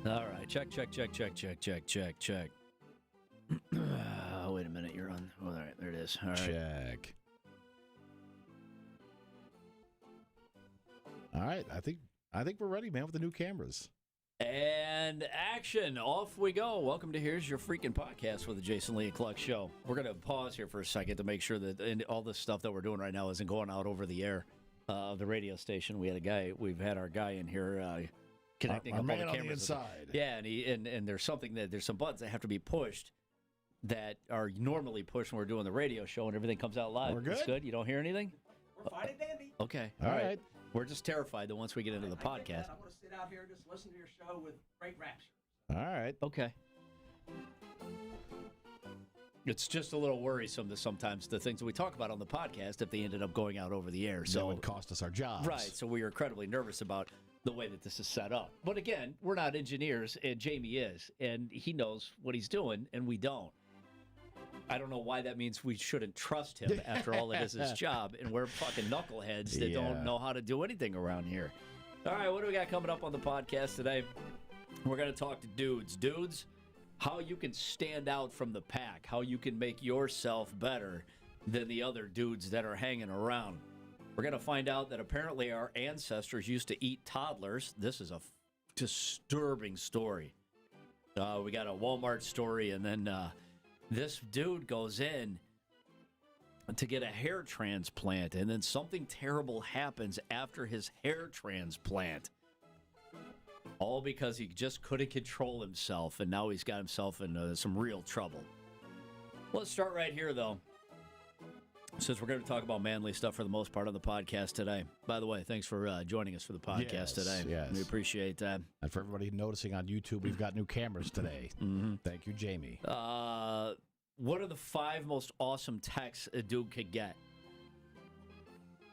All right, check. Wait a minute, you're on. All right, there it is. All right. Check. All right, I think we're ready, man, with the new cameras. And action, off we go. Welcome to Here's Your Freaking Podcast with the JLNKShow. We're going to pause here for a second to make sure that all this stuff that we're doing right now isn't going out over the air of the radio station. We've had our guy in here connecting our up all man the on the cameras. inside. Yeah, and there's some buttons that have to be pushed that are normally pushed when we're doing the radio show, and everything comes out live. We're good? It's good? You don't hear anything? We're fine and dandy. Okay. All right. We're just terrified that once we get into the podcast. I want to sit out here and just listen to your show with great rapture. All right. Okay. It's just a little worrisome that sometimes the things that we talk about on the podcast, if they ended up going out over the air. So it would cost us our jobs. Right. So we are incredibly nervous about the way that this is set up. But again, we're not engineers, and Jamie is, and he knows what he's doing, and we don't. I don't know why that means we shouldn't trust him after all it is his job, and we're fucking knuckleheads that don't know how to do anything around here. All right, what do we got coming up on the podcast today? We're going to talk to dudes. Dudes, how you can stand out from the pack, how you can make yourself better than the other dudes that are hanging around. We're going to find out that apparently our ancestors used to eat toddlers. This is a disturbing story. We got a Walmart story, and then this dude goes in to get a hair transplant, and then something terrible happens after his hair transplant. All because he just couldn't control himself, and now he's got himself in some real trouble. Let's start right here, though, since we're going to talk about manly stuff for the most part on the podcast today. By the way, thanks for joining us for the podcast today. Yes. We appreciate that. And for everybody noticing on YouTube, we've got new cameras today. Mm-hmm. Thank you, Jamie. What are the 5 most awesome texts a dude could get?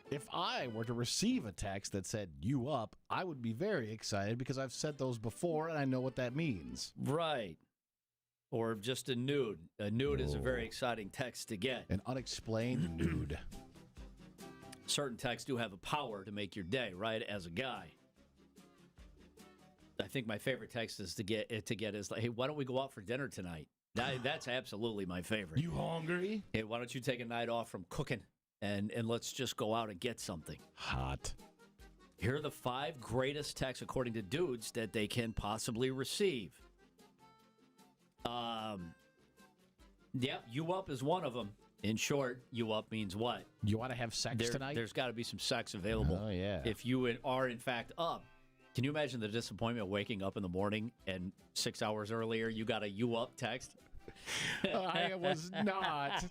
If I were to receive a text that said, "you up," I would be very excited because I've said those before and I know what that means. Right. Or just a nude. A nude is a very exciting text to get. An unexplained nude. Certain texts do have a power to make your day, right, as a guy. I think my favorite text is to get is like, hey, why don't we go out for dinner tonight? That's absolutely my favorite. You hungry? Hey, why don't you take a night off from cooking and let's just go out and get something? Hot. Here are the 5 greatest texts, according to dudes, that they can possibly receive. You up is one of them. In short, you up means what? You want to have sex tonight? There's got to be some sex available. Oh, yeah. If you are, in fact, up. Can you imagine the disappointment of waking up in the morning and 6 hours earlier you got a you up text? I was not.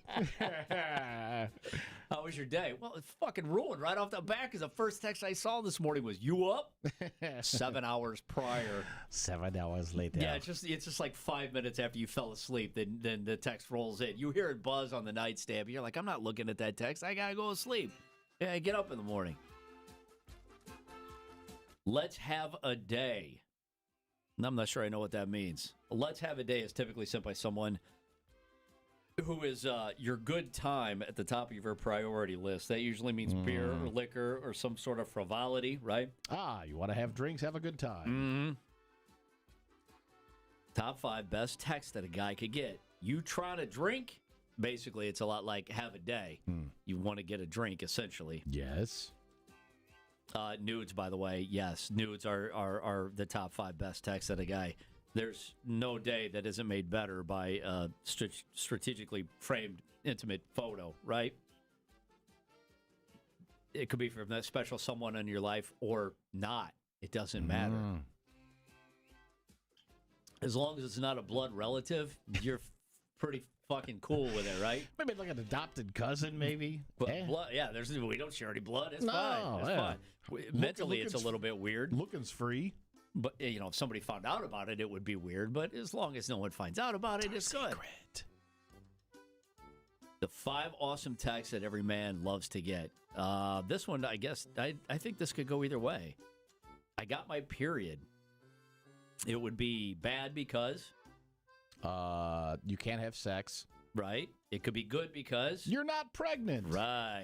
How was your day? Well, it's fucking ruined right off the bat because the first text I saw this morning was you up 7 hours prior. 7 hours later. Yeah, it's just like 5 minutes after you fell asleep. Then the text rolls in. You hear it buzz on the nightstand, but you're like, I'm not looking at that text. I gotta go to sleep. Yeah, get up in the morning. Let's have a day. I'm not sure I know what that means. Let's have a day is typically sent by someone who is your good time at the top of your priority list. That usually means beer or liquor or some sort of frivolity, right? You want to have drinks, have a good time. Top 5 best texts that a guy could get. You trying to drink? Basically, it's a lot like have a day. You want to get a drink, essentially. Yes. Nudes, by the way, yes. Nudes are the top 5 best texts that a guy. There's no day that isn't made better by a strategically framed, intimate photo, right? It could be from that special someone in your life or not. It doesn't matter. As long as it's not a blood relative, you're pretty fucking cool with it, right? Maybe like an adopted cousin, maybe. But blood, we don't share any blood. It's fine. It's fine. Mentally, it's a little bit weird. Looking's free. But, if somebody found out about it, it would be weird. But as long as no one finds out about it, it's good. The 5 awesome texts that every man loves to get. This one, I guess, I think this could go either way. I got my period. It would be bad because... you can't have sex. Right. It could be good because... You're not pregnant. Right.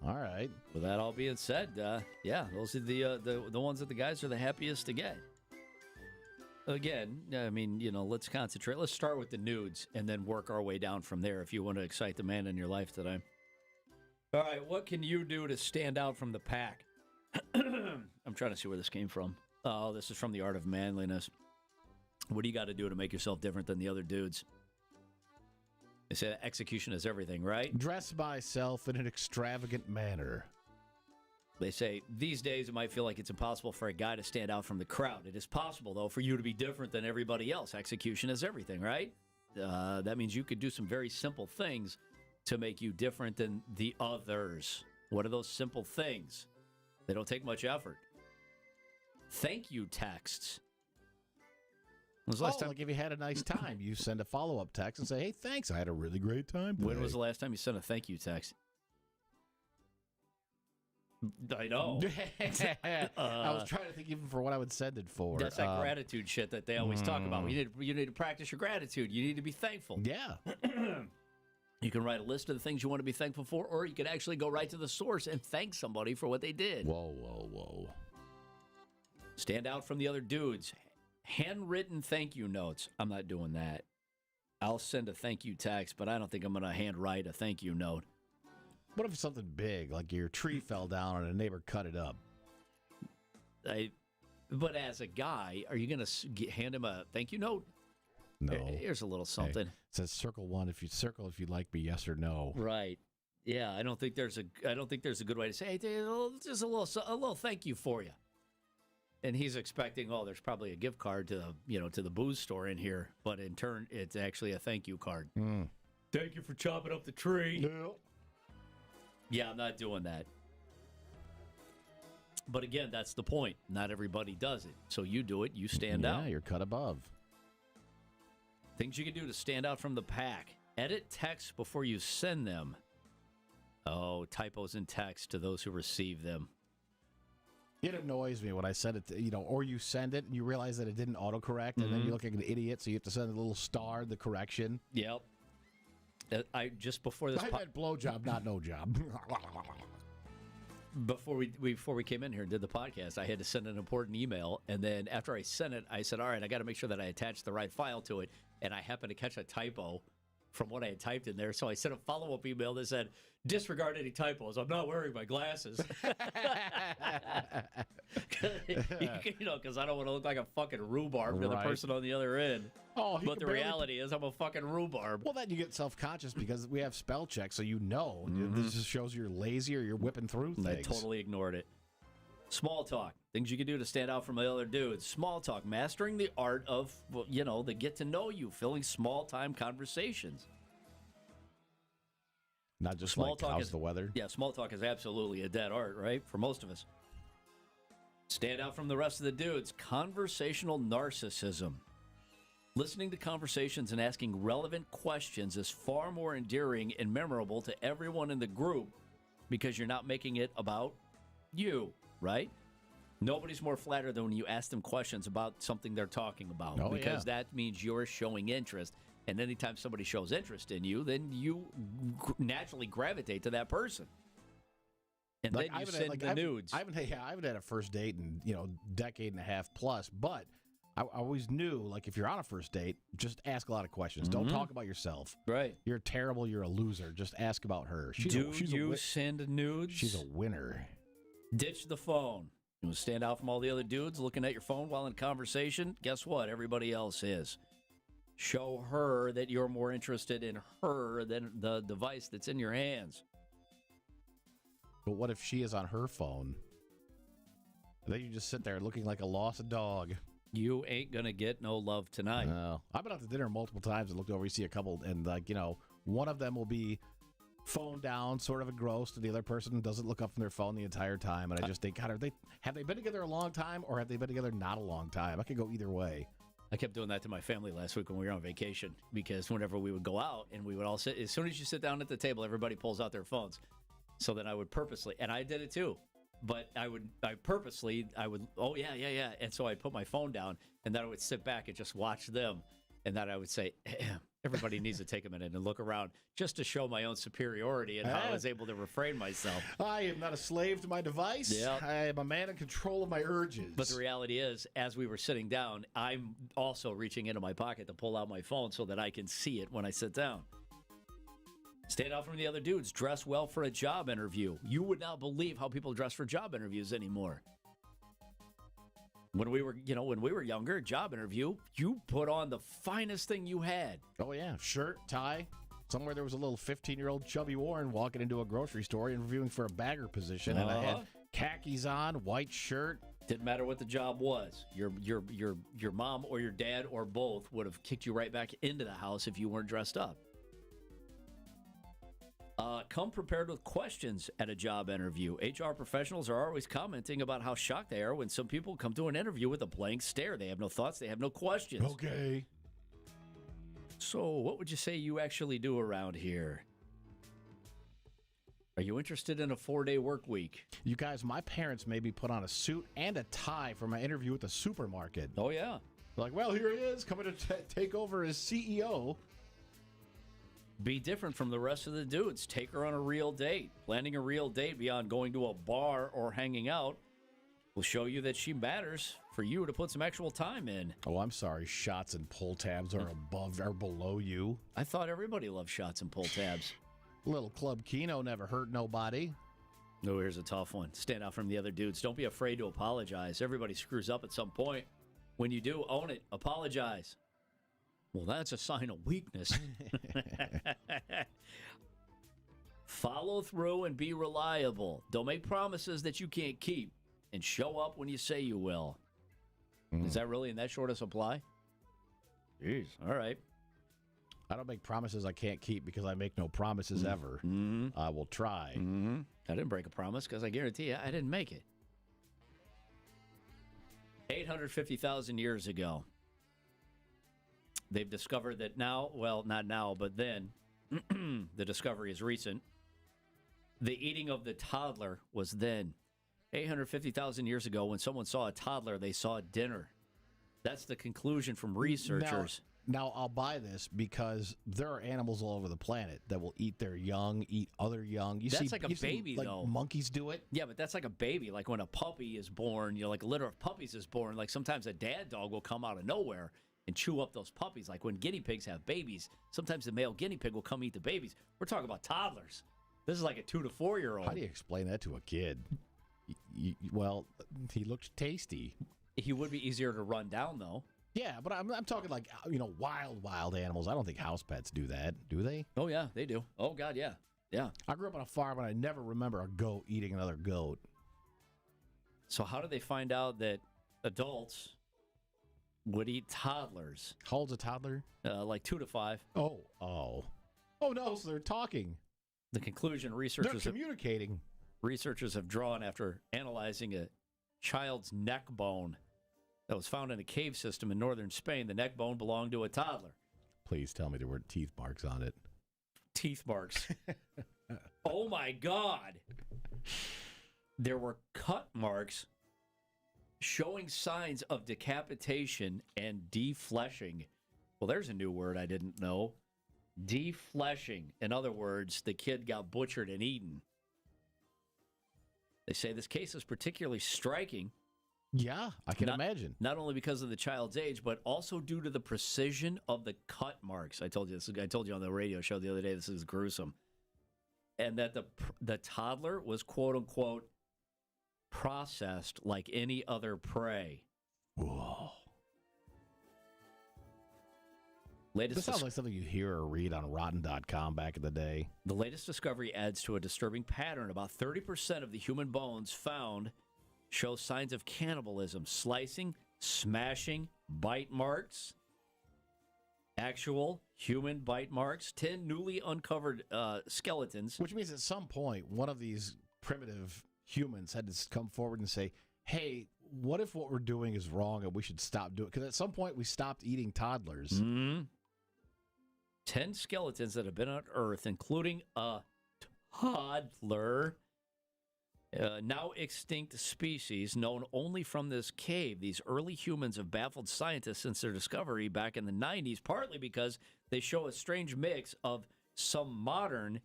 All right. With that all being said, those are the ones that the guys are the happiest to get. again, I mean, let's concentrate. Let's start with the nudes and then work our way down from there if you want to excite the man in your life today. All right, what can you do to stand out from the pack? I'm trying to see where this came from. Oh, this is from The Art of Manliness. What do you got to do to make yourself different than the other dudes? They say execution is everything, right? Dress myself in an extravagant manner. They say, these days it might feel like it's impossible for a guy to stand out from the crowd. It is possible, though, for you to be different than everybody else. Execution is everything, right? That means you could do some very simple things to make you different than the others. What are those simple things? They don't take much effort. Thank you texts. When was the last time? Like if you had a nice time, you send a follow-up text and say, hey, thanks, I had a really great time today. When was the last time you sent a thank you text? I know. I was trying to think even for what I would send it for. That's that gratitude shit that they always talk about. You need to practice your gratitude. You need to be thankful. Yeah. You can write a list of the things you want to be thankful for, or you can actually go right to the source and thank somebody for what they did. Whoa. Stand out from the other dudes. Handwritten thank you notes. I'm not doing that. I'll send a thank you text, but I don't think I'm going to handwrite a thank you note. What if it's something big, like your tree fell down and a neighbor cut it up? But as a guy, are you going to hand him a thank you note? No. Here's a little something. Hey, it says circle one if you like me, yes or no. Right. Yeah, I don't think there's a good way to say, hey, just a little thank you for you. And he's expecting, there's probably a gift card to the booze store in here, but in turn, it's actually a thank you card. Thank you for chopping up the tree. No. Yeah, I'm not doing that. But again, that's the point. Not everybody does it. So you do it, you stand out. Yeah, you're cut above. Things you can do to stand out from the pack. Edit text before you send them. Oh, typos in text to those who receive them. It annoys me when I send it, or you send it and you realize that it didn't autocorrect, and then you look like an idiot, so you have to send a little star, the correction. Yep. I meant blowjob, not no job. Before we came in here and did the podcast, I had to send an important email, and then after I sent it, I said, all right, I got to make sure that I attach the right file to it, and I happened to catch a typo from what I had typed in there, so I sent a follow-up email that said, disregard any typos. I'm not wearing my glasses. Because I don't want to look like a fucking rhubarb to the person on the other end. But the reality is I'm a fucking rhubarb. Well, then you get self-conscious because we have spell check, so This just shows you're lazy or you're whipping through things. I totally ignored it. Small talk. Things you can do to stand out from the other dudes. Small talk. Mastering the art of, the get to know you. Filling small-time conversations. Not just small talk how's the weather? Yeah, small talk is absolutely a dead art, right? For most of us. Stand out from the rest of the dudes. Conversational narcissism. Listening to conversations and asking relevant questions is far more endearing and memorable to everyone in the group because you're not making it about you, right? Nobody's more flattered than when you ask them questions about something they're talking about because that means you're showing interest. And anytime somebody shows interest in you, then you naturally gravitate to that person. And then you send the nudes. I haven't had a first date in, decade and a half plus, but I always knew, if you're on a first date, just ask a lot of questions. Don't talk about yourself. Right. You're terrible. You're a loser. Just ask about her. Send nudes? She's a winner. Ditch the phone. You want to stand out from all the other dudes looking at your phone while in conversation? Guess what? Everybody else is. Show her that you're more interested in her than the device that's in your hands. But what if she is on her phone? Then you just sit there looking like a lost dog. You ain't going to get no love tonight. No. I've been out to dinner multiple times and looked over, you see a couple, and one of them will be phone down, sort of engrossed, and the other person doesn't look up from their phone the entire time. And I just think, God, have they been together a long time, or have they been together not a long time? I could go either way. I kept doing that to my family last week when we were on vacation because whenever we would go out and we would all sit, as soon as you sit down at the table, everybody pulls out their phones. So then I would purposely, and I did it too, but I would, oh yeah. And so I'd put my phone down and then I would sit back and just watch them. And then I would say, Everybody needs to take a minute and look around just to show my own superiority and how I was able to refrain myself. I am not a slave to my device. Yep. I am a man in control of my urges. But the reality is, as we were sitting down, I'm also reaching into my pocket to pull out my phone so that I can see it when I sit down. Stand out from the other dudes. Dress well for a job interview. You would not believe how people dress for job interviews anymore. When we were younger, job interview, you put on the finest thing you had. Oh, yeah. Shirt, tie. Somewhere there was a little 15-year-old chubby Warren walking into a grocery store interviewing for a bagger position. And I had khakis on, white shirt. Didn't matter what the job was. Your mom or your dad or both would have kicked you right back into the house if you weren't dressed up. Come prepared with questions at a job interview. HR professionals are always commenting about how shocked they are when some people come to an interview with a blank stare. They have no thoughts. They have no questions. Okay. So what would you say you actually do around here? Are you interested in a 4-day work week? You guys, my parents made me put on a suit and a tie for my interview at the supermarket. Oh, yeah. They're like, well, here he is, coming to take over as CEO. Be different from the rest of the dudes. Take her on a real date. Planning a real date beyond going to a bar or hanging out will show you that she matters for you to put some actual time in. Oh, I'm sorry. Shots and pull tabs are below you. I thought everybody loved shots and pull tabs. Little Club Kino never hurt nobody. Oh, here's a tough one. Stand out from the other dudes. Don't be afraid to apologize. Everybody screws up at some point. When you do, own it. Apologize. Well, that's a sign of weakness. Follow through and be reliable. Don't make promises that you can't keep. And show up when you say you will. Is that really in that short a supply? Jeez. All right. I don't make promises I can't keep because I make no promises ever. I will try. I didn't break a promise because I guarantee you I didn't make it. 850,000 years ago, they've discovered that now, well, not now, but then, the discovery is recent. The eating of the toddler was then. 850,000 years ago, when someone saw a toddler, they saw dinner. That's the conclusion from researchers. Now, I'll buy this because there are animals all over the planet that will eat their young, eat other young. That's like a baby, though. Monkeys do it. Yeah, but that's like a baby. Like when a puppy is born, like a litter of puppies is born, like sometimes a dad dog will come out of nowhere and chew up those puppies. Like when guinea pigs have babies, sometimes the male guinea pig will come eat the babies. We're talking about toddlers. This is like a 2 to 4 year old. How do you explain that to a kid? Well, he looks tasty. He would be easier to run down, though. Yeah, but I'm talking like, wild animals. I don't think house pets do that, do they? Oh, yeah, they do. Oh, God, yeah. Yeah. I grew up on a farm and I never remember a goat eating another goat. So how did they find out that adults would eat toddlers? How old's a toddler? Like 2 to 5. Oh, no, so they're talking. The conclusion They're communicating. Researchers have drawn after analyzing a child's neck bone that was found in a cave system in northern Spain. The neck bone belonged to a toddler. Please tell me there weren't teeth marks on it. Teeth marks. Oh, my God. There were cut marks showing signs of decapitation and defleshing. Well, there's a new word I didn't know. Defleshing. In other words, the kid got butchered and eaten. They say this case is particularly striking. Yeah, I can imagine. Not only because of the child's age, but also due to the precision of the cut marks. I told you this. I told you on the radio show the other day. This is gruesome, and that the toddler was quote unquote processed like any other prey. Whoa! This sounds like something you hear or read on Rotten.com back in the day. The latest discovery adds to a disturbing pattern. About 30% of the human bones found show signs of cannibalism, slicing, smashing, bite marks, actual human bite marks, 10 newly uncovered skeletons. Which means at some point, one of these primitive humans had to come forward and say, hey, what if what we're doing is wrong and we should stop doing it? Because at some point, we stopped eating toddlers. Mm-hmm. 10 skeletons that have been on Earth, including a toddler. Now extinct species known only from this cave. These early humans have baffled scientists since their discovery back in the 90s, partly because they show a strange mix of some modern,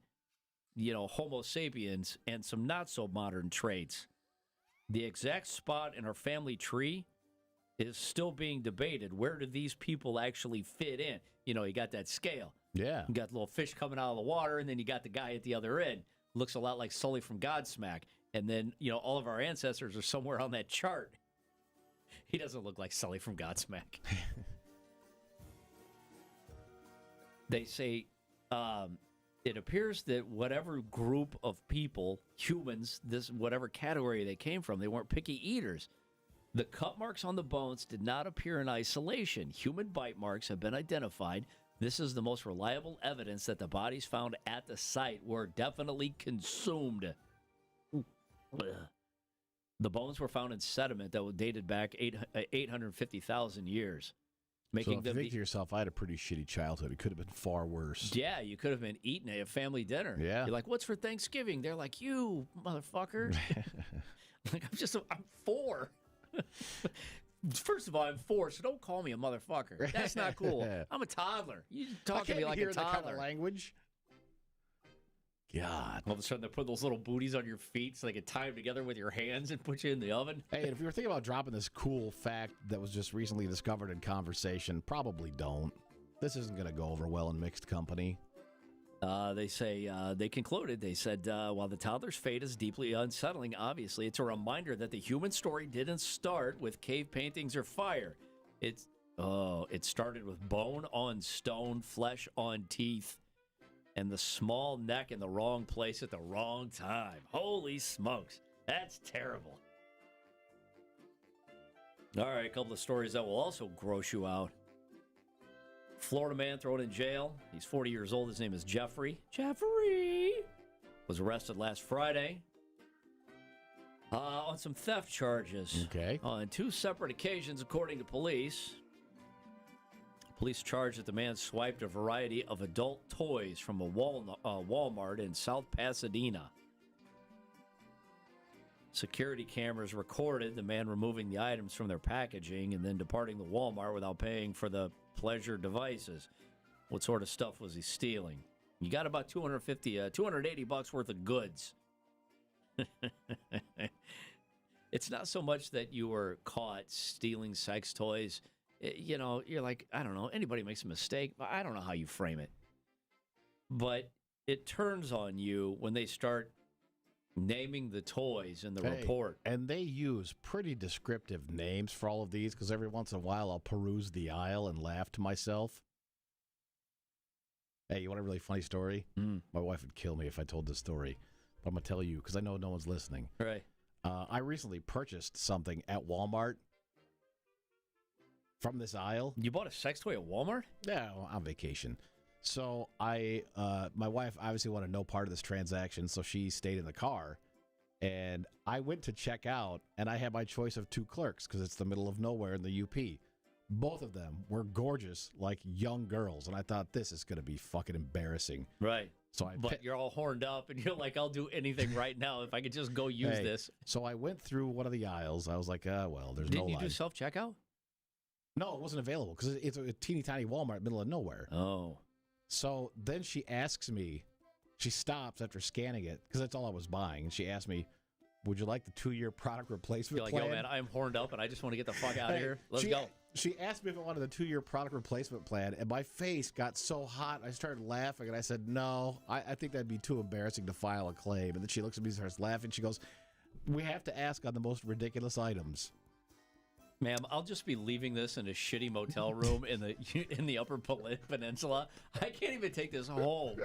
Homo sapiens and some not so modern traits. The exact spot in our family tree is still being debated. Where do these people actually fit in? You got that scale. Yeah. You got the little fish coming out of the water, and then you got the guy at the other end. Looks a lot like Sully from Godsmack. And then, all of our ancestors are somewhere on that chart. He doesn't look like Sully from Godsmack. They say it appears that whatever group of people, humans, whatever category they came from, they weren't picky eaters. The cut marks on the bones did not appear in isolation. Human bite marks have been identified. This is the most reliable evidence that the bodies found at the site were definitely consumed. The bones were found in sediment that was dated back 850,000 years. So if you think to yourself, I had a pretty shitty childhood. It could have been far worse. Yeah, you could have been eating at a family dinner. Yeah. You're like, what's for Thanksgiving? They're like, you motherfucker. Like, I'm 4. First of all, I'm 4, so don't call me a motherfucker. That's not cool. I'm a toddler. You talk to me like a toddler. That kind of language. God. All of a sudden, they put those little booties on your feet so they can tie them together with your hands and put you in the oven. Hey, and if you were thinking about dropping this cool fact that was just recently discovered in conversation, probably don't. This isn't going to go over well in mixed company. They say, they concluded, they said, while the toddler's fate is deeply unsettling, obviously, it's a reminder that the human story didn't start with cave paintings or fire. It started with bone on stone, flesh on teeth, and the small neck in the wrong place at the wrong time. Holy smokes. That's terrible. All right, a couple of stories that will also gross you out. Florida man thrown in jail. He's 40 years old. His name is Jeffrey. Jeffrey was arrested last Friday on some theft charges. Okay. On 2 separate occasions, according to police. Police charged that the man swiped a variety of adult toys from a Walmart in South Pasadena. Security cameras recorded the man removing the items from their packaging and then departing the Walmart without paying for the pleasure devices. What sort of stuff was he stealing? You got about $280 worth of goods. It's not so much that you were caught stealing sex toys. You're like, I don't know, anybody makes a mistake, but I don't know how you frame it. But it turns on you when they start naming the toys in the report. And they use pretty descriptive names for all of these, because every once in a while I'll peruse the aisle and laugh to myself. Hey, you want a really funny story? My wife would kill me if I told this story, but I'm going to tell you because I know no one's listening. Right. I recently purchased something at Walmart from this aisle. You bought a sex toy at Walmart? Yeah, on vacation. So my wife obviously wanted no part of this transaction, so she stayed in the car. And I went to check out, and I had my choice of 2 clerks because it's the middle of nowhere in the UP. Both of them were gorgeous, like young girls, and I thought this is going to be fucking embarrassing. Right. So but you're all horned up, and you're like, I'll do anything right now if I could just go use this. So I went through one of the aisles. I was like, well, there's no line. Didn't you do self-checkout? No, it wasn't available because it's a teeny tiny Walmart middle of nowhere. Oh. So then she asks me, she stops after scanning it because that's all I was buying. And she asked me, would you like the 2-year product replacement plan? Yo, man, I'm horned up and I just want to get the fuck out of here. Let's go. She asked me if I wanted the 2-year product replacement plan, and my face got so hot, I started laughing, and I said, no, I think that'd be too embarrassing to file a claim. And then she looks at me and starts laughing. She goes, we have to ask on the most ridiculous items. Ma'am, I'll just be leaving this in a shitty motel room in the Upper Peninsula. I can't even take this home.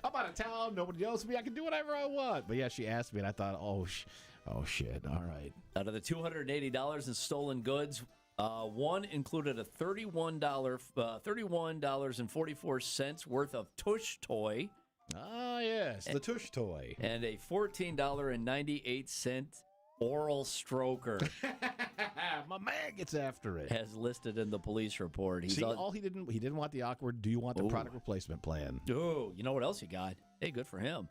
I'm out of town. Nobody knows me. I can do whatever I want. But yeah, she asked me, and I thought, oh shit. All right. Out of the $280 in stolen goods, one included a $31.44 worth of tush toy. Ah, yes, the tush toy. And a $14.98 oral stroker. My man gets after it. As listed in the police report. He didn't want the awkward, do you want the product replacement plan? Oh, you know what else he got? Hey, good for him.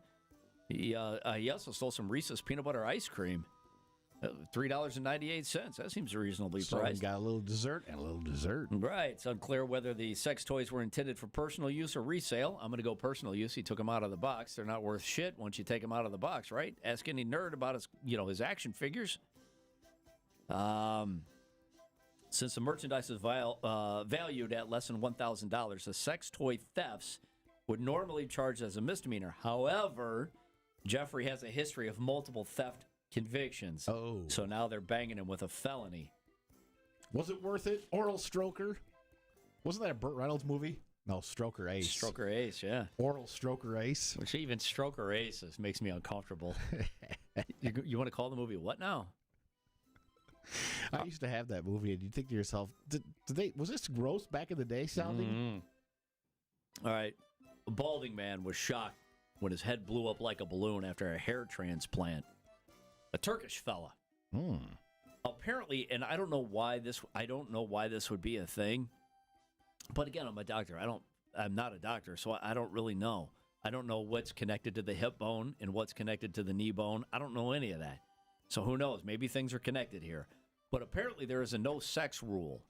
He also stole some Reese's peanut butter ice cream. $3.98. That seems reasonably So he priced. got a little dessert and a little dessert. Right. It's unclear whether the sex toys were intended for personal use or resale. I'm going to go personal use. He took them out of the box. They're not worth shit once you take them out of the box, right? Ask any nerd about his action figures. Since the merchandise is valued at less than $1,000, the sex toy thefts would normally be charged as a misdemeanor. However, Jeffrey has a history of multiple theft convictions. Oh. So now they're banging him with a felony. Was it worth it? Oral Stroker? Wasn't that a Burt Reynolds movie? No, Stroker Ace. Stroker Ace, yeah. Oral Stroker Ace. Which even Stroker Ace makes me uncomfortable. You want to call the movie what now? I used to have that movie, and you think to yourself, was this gross back in the day sounding? Mm-hmm. All right. A balding man was shocked when his head blew up like a balloon after a hair transplant. A Turkish fella. Apparently, and I don't know why this would be a thing. But again, I'm a doctor. I'm not a doctor, so I don't really know. I don't know what's connected to the hip bone and what's connected to the knee bone. I don't know any of that. So who knows? Maybe things are connected here. But apparently there is a no sex rule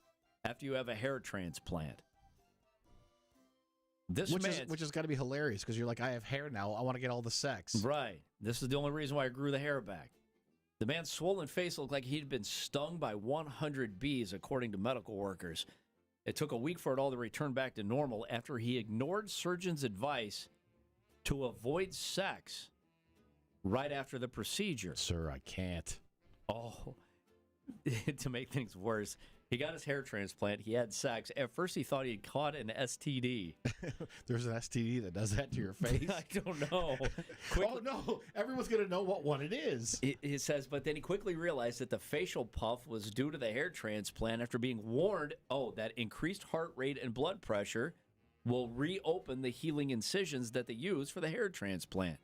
after you have a hair transplant. Which has got to be hilarious because you're like, I have hair now. I want to get all the sex. Right. This is the only reason why I grew the hair back. The man's swollen face looked like he'd been stung by 100 bees, according to medical workers. It took a week for it all to return back to normal after he ignored surgeons' advice to avoid sex right after the procedure. Sir, I can't. Oh, to make things worse, he got his hair transplant. He had sex. At first, he thought he had caught an STD. There's an STD that does that to your face? I don't know. Oh, no. Everyone's going to know what one it is. It says, but then he quickly realized that the facial puff was due to the hair transplant after being warned, that increased heart rate and blood pressure will reopen the healing incisions that they use for the hair transplant.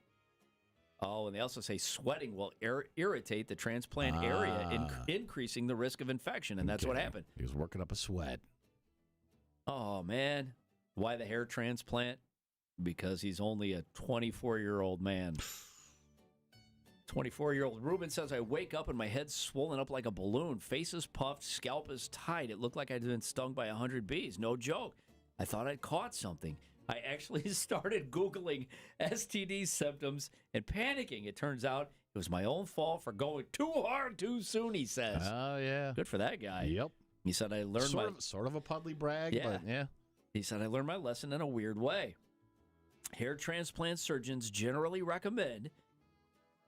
Oh, and they also say sweating will irritate the transplant area, increasing the risk of infection, and that's what happened. He was working up a sweat. Oh, man. Why the hair transplant? Because he's only a 24-year-old man. 24-year-old Ruben says, I wake up and my head's swollen up like a balloon. Face is puffed, scalp is tight. It looked like I'd been stung by 100 bees. No joke. I thought I'd caught something. I actually started Googling STD symptoms and panicking. It turns out it was my own fault for going too hard too soon, he says. Oh, yeah. Good for that guy. Yep. He said, I learned sort of a puddly brag, but yeah. He said, I learned my lesson in a weird way. Hair transplant surgeons generally recommend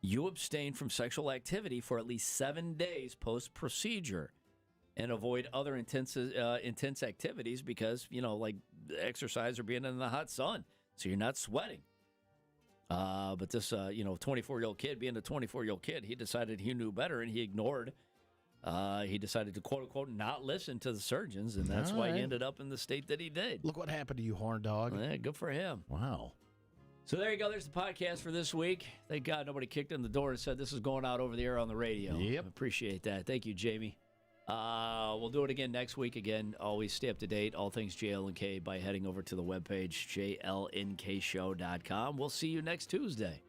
you abstain from sexual activity for at least 7 days post-procedure and avoid other intense activities because, like exercise or being in the hot sun. So you're not sweating. But this, 24-year-old kid, being a 24-year-old kid, he decided he knew better and he ignored. He decided to, quote unquote, not listen to the surgeons. And that's why he ended up in the state that he did. Look what happened to you, horn dog. Yeah, good for him. Wow. So there you go. There's the podcast for this week. Thank God nobody kicked in the door and said this is going out over the air on the radio. Yep. I appreciate that. Thank you, Jamie. We'll do it again next week. Again, always stay up to date, all things JLNK, by heading over to the webpage, JLNKShow.com. We'll see you next Tuesday.